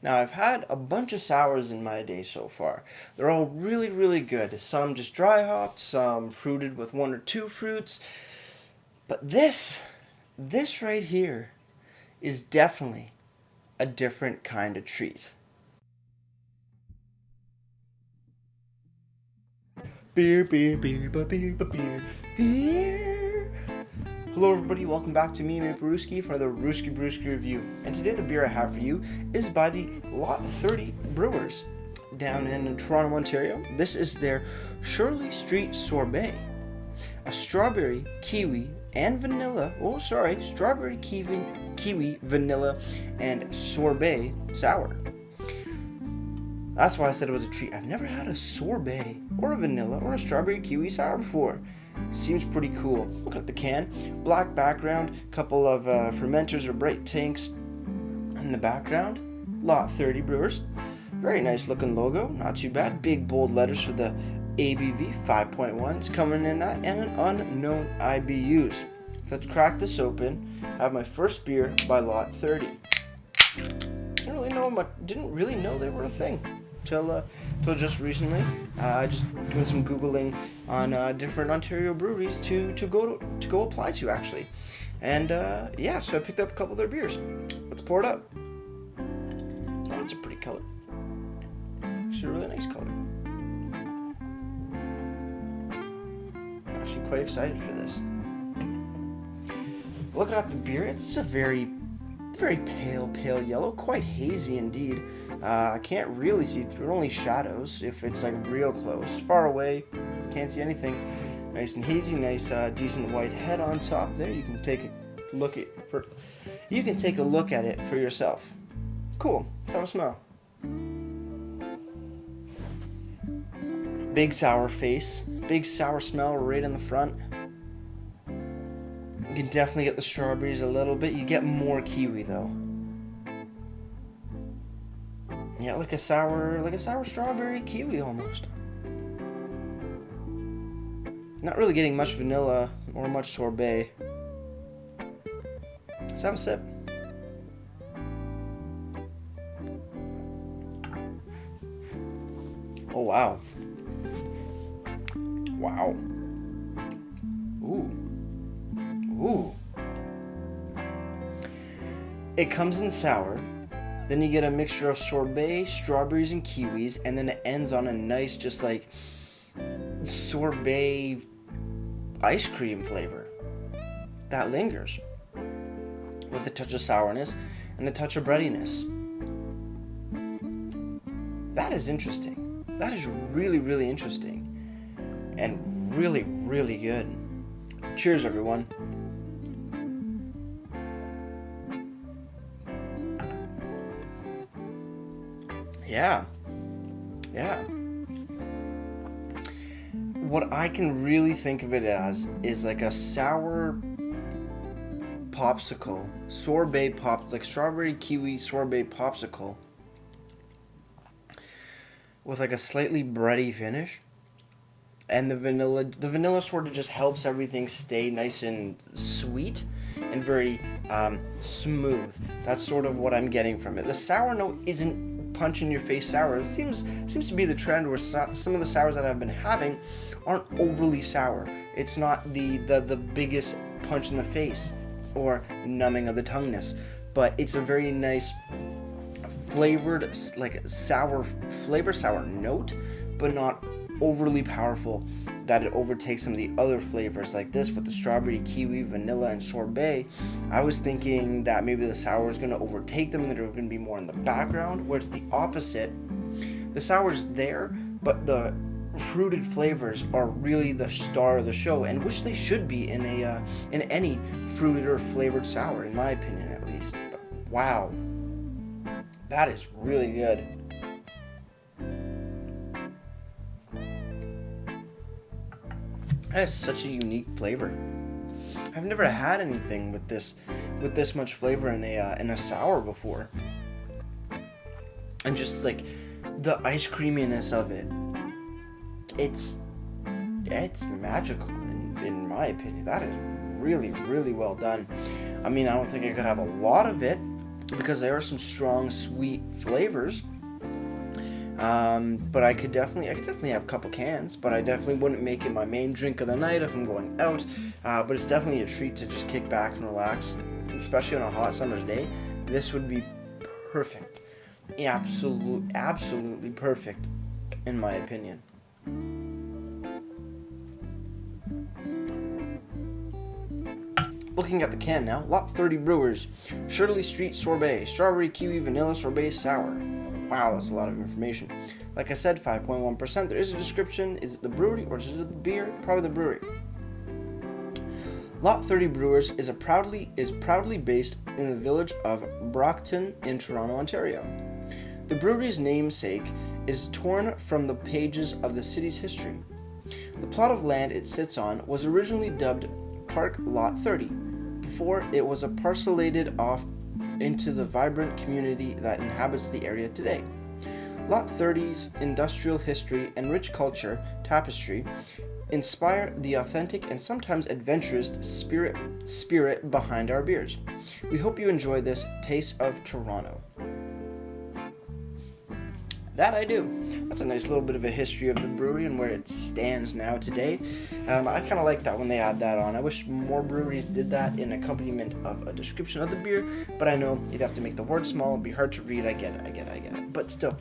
Now, I've had a bunch of sours in my day so far. They're all really, really good. Some just dry hopped, some fruited with one or two fruits. But this right here is definitely a different kind of treat. Beer, beer, beer, beer, beer, beer, beer. Hello, everybody. Welcome back to me, Brewski, for the Rooski Brewski review. And today, the beer I have for you is by the Lot 30 Brewers down in Toronto, Ontario. This is their Shirley Street Sorbet, a strawberry, kiwi, and vanilla. Strawberry, kiwi, vanilla, and sorbet sour. That's why I said it was a treat. I've never had a sorbet or a vanilla or a strawberry kiwi sour before. Seems pretty cool. Look at the can. Black background, couple of fermenters or bright tanks in the background. Lot 30 Brewers. Very nice looking logo. Not too bad. Big bold letters for the ABV 5.1. It's coming in at and an unknown IBUs. So let's crack this open. Have my first beer by Lot 30. Didn't really know they were a thing till just recently. Just doing some googling on different Ontario breweries to go apply to actually, and so I picked up a couple of their beers. Let's pour it up. Oh, it's a pretty color. Actually, a really nice color. I'm actually quite excited for this. Looking at the beer, it's a very pale yellow, quite hazy indeed. I can't really see through, only shadows if it's like real close. Far away, can't see anything. Nice and hazy, nice decent white head on top there. You can take a look at it for yourself. Cool. Let's have a smell. Big sour face, big sour smell right in the front. You can definitely get the strawberries a little bit. You get more kiwi though. Yeah, like a sour strawberry kiwi almost. Not really getting much vanilla or much sorbet. Let's have a sip. Oh wow. Wow. Ooh. It comes in sour, then you get a mixture of sorbet, strawberries, and kiwis, and then it ends on a nice, just like sorbet ice cream flavor that lingers with a touch of sourness and a touch of breadiness. That is interesting. That is really, really interesting and really, really good. Cheers, everyone. Yeah. What I can really think of it as is like a sour popsicle, like strawberry kiwi sorbet popsicle with like a slightly bready finish. And the vanilla sort of just helps everything stay nice and sweet and very smooth. That's sort of what I'm getting from it. The sour note isn't punch in your face sour. It seems to be the trend where some of the sours that I've been having aren't overly sour. It's not the biggest punch in the face or numbing of the tongueness, but it's a very nice flavored, like sour note, but not overly powerful that it overtakes some of the other flavors like this with the strawberry, kiwi, vanilla, and sorbet. I was thinking that maybe the sour is going to overtake them and they're going to be more in the background, where it's the opposite. The sour's there, but the fruited flavors are really the star of the show, and which they should be in any fruited or flavored sour, in my opinion at least. But wow, that is really good. That is such a unique flavor. I've never had anything with this much flavor in a sour before, and just like the ice creaminess of it. It's magical in my opinion. That is really, really well done. I mean, I don't think I could have a lot of it, because there are some strong sweet flavors. But I could definitely have a couple cans, but I definitely wouldn't make it my main drink of the night if I'm going out. But it's definitely a treat to just kick back and relax, especially on a hot summer's day. This would be perfect. Absolutely perfect, in my opinion. Looking at the can now, Lot 30 Brewers, Shirley Street Sorbet, Strawberry Kiwi Vanilla Sorbet Sour. Wow, that's a lot of information. Like I said, 5.1%. There is a description. Is it the brewery or is it the beer? Probably the brewery. Lot 30 Brewers is proudly based in the village of Brockton in Toronto, Ontario. The brewery's namesake is torn from the pages of the city's history. The plot of land it sits on was originally dubbed Park Lot 30, before it was parcellated off into the vibrant community that inhabits the area today. Lot 30's industrial history and rich culture tapestry inspire the authentic and sometimes adventurous spirit behind our beers. We hope you enjoy this taste of Toronto. That I do. That's a nice little bit of a history of the brewery and where it stands now today. I kind of like that when they add that on. I wish more breweries did that in accompaniment of a description of the beer, but I know you'd have to make the word small, it'd be hard to read. I get it. But still,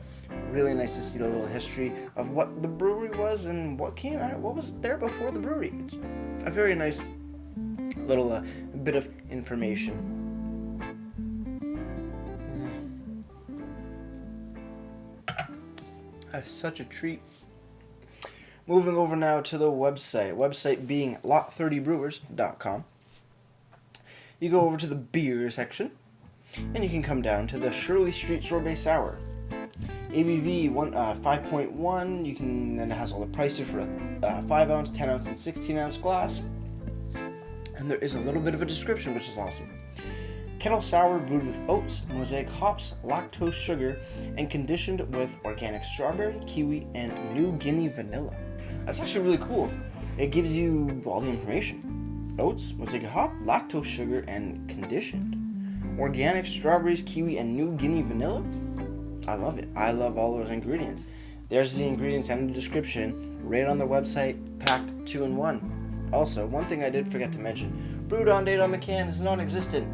really nice to see the little history of what the brewery was and what was there before the brewery. It's a very nice little bit of information. That's such a treat. Moving over now to the website being lot30brewers.com. You go over to the beer section, and you can come down to the Shirley Street Sorbet Sour. ABV 5.1. You can then it has all the prices for a 5 ounce, 10 ounce, and 16 ounce glass. And there is a little bit of a description, which is awesome. Kettle sour brewed with oats, mosaic hops, lactose sugar, and conditioned with organic strawberry, kiwi, and New Guinea vanilla. That's actually really cool. It gives you all the information. Oats, mosaic hop, lactose sugar, and conditioned. Organic strawberries, kiwi, and New Guinea vanilla. I love it. I love all those ingredients. There's the ingredients and the description right on their website, packed 2 in 1. Also, one thing I did forget to mention, brewed on date on the can is non-existent.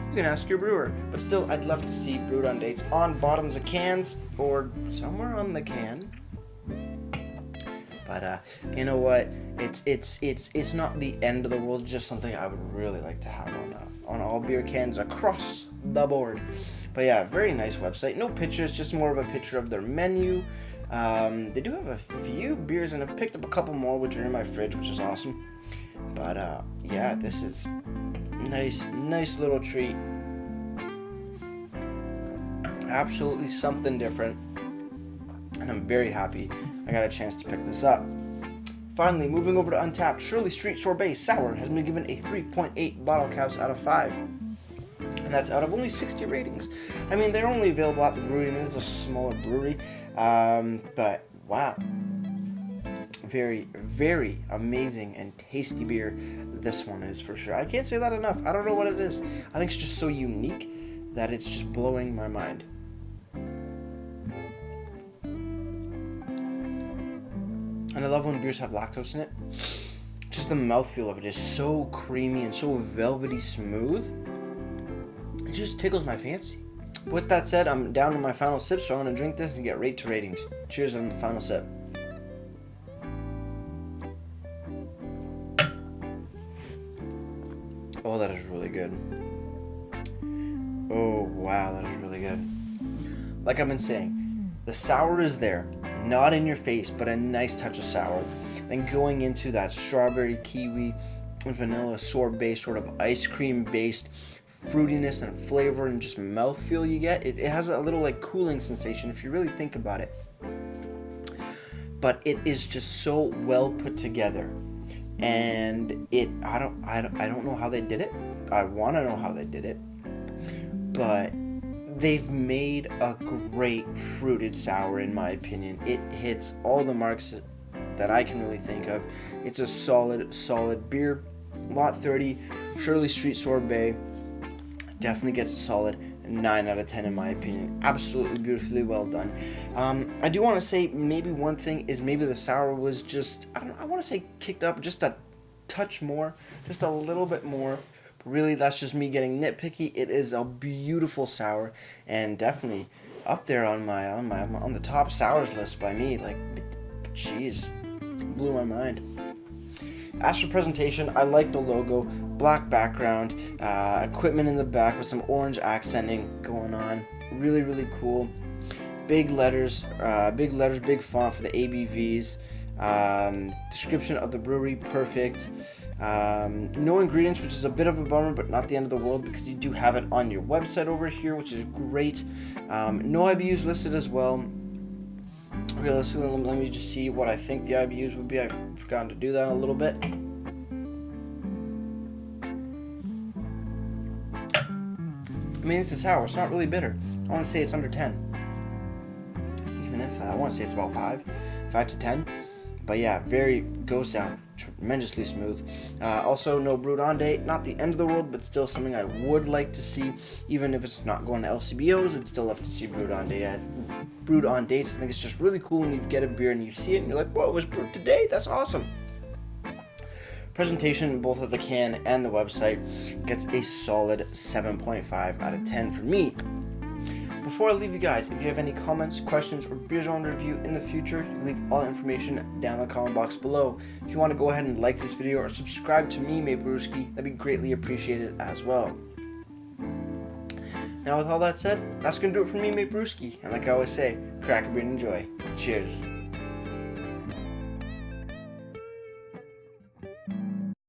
You can ask your brewer, but still, I'd love to see brewed on dates on bottoms of cans or somewhere on the can. But you know what? It's not the end of the world. Just something I would really like to have on all beer cans across the board. But yeah, very nice website. No pictures, just more of a picture of their menu. They do have a few beers, and I've picked up a couple more, which are in my fridge, which is awesome. But yeah, this is nice little treat. Absolutely something different, and I'm very happy I got a chance to pick this up. Finally, moving over to Untapped, Shirley Street Sorbet Sour has been given a 3.8 bottle caps out of 5, and that's out of only 60 ratings. I mean, they're only available at the brewery, and it's a smaller brewery, but wow, very, very amazing and tasty beer this one is, for sure. I can't say that enough. I don't know what it is. I think it's just so unique that it's just blowing my mind. And I love when beers have lactose in it. Just the mouthfeel of it is so creamy and so velvety smooth. It just tickles my fancy. With that said, I'm down to my final sip, so I'm going to drink this and get right to ratings. Cheers on the final sip. Oh, that is really good. Oh, wow, that is really good. Like I've been saying, the sour is there. Not in your face, but a nice touch of sour. Then going into that strawberry, kiwi, and vanilla sorbet sort of ice cream based fruitiness and flavor and just mouthfeel you get. It has a little like cooling sensation if you really think about it. But it is just so well put together. And I don't know how they did it. I want to know how they did it. But they've made a great fruited sour, in my opinion. It hits all the marks that I can really think of. It's a solid beer. Lot 30, Shirley Street Sorbet, definitely gets a solid 9 out of 10 in my opinion. Absolutely beautifully well done. I do want to say maybe one thing is maybe the sour was just, I want to say kicked up just a touch more, just a little bit more. But really, that's just me getting nitpicky. It is a beautiful sour, and definitely up there on the top sours list by me. Like, jeez, blew my mind. As for presentation, I like the logo, black background, equipment in the back with some orange accenting going on. Really, really cool. Big letters, big font for the ABVs. Description of the brewery, perfect. No ingredients, which is a bit of a bummer, but not the end of the world because you do have it on your website over here, which is great. No IBUs listed as well. Realistically, let me just see what I think the IBUs would be. I've forgotten to do that a little bit. I mean, it's a sour. It's not really bitter. I want to say it's under 10. Even if I want to say it's about 5 to 10. But yeah, goes down tremendously smooth. Also, no brewed on date. Not the end of the world, but still something I would like to see. Even if it's not going to LCBOs, I'd still love to see brewed on date. Brewed on dates. I think it's just really cool when you get a beer and you see it and you're like, whoa, it was brewed today? That's awesome. Presentation, both of the can and the website, gets a solid 7.5 out of 10 for me. Before I leave you guys, if you have any comments, questions, or beers I want to review in the future, you can leave all the information down in the comment box below. If you want to go ahead and like this video or subscribe to me, Mate Brewski, that'd be greatly appreciated as well. Now with all that said, that's going to do it for me, Mate Brewski. And like I always say, crack a beer and enjoy. Cheers.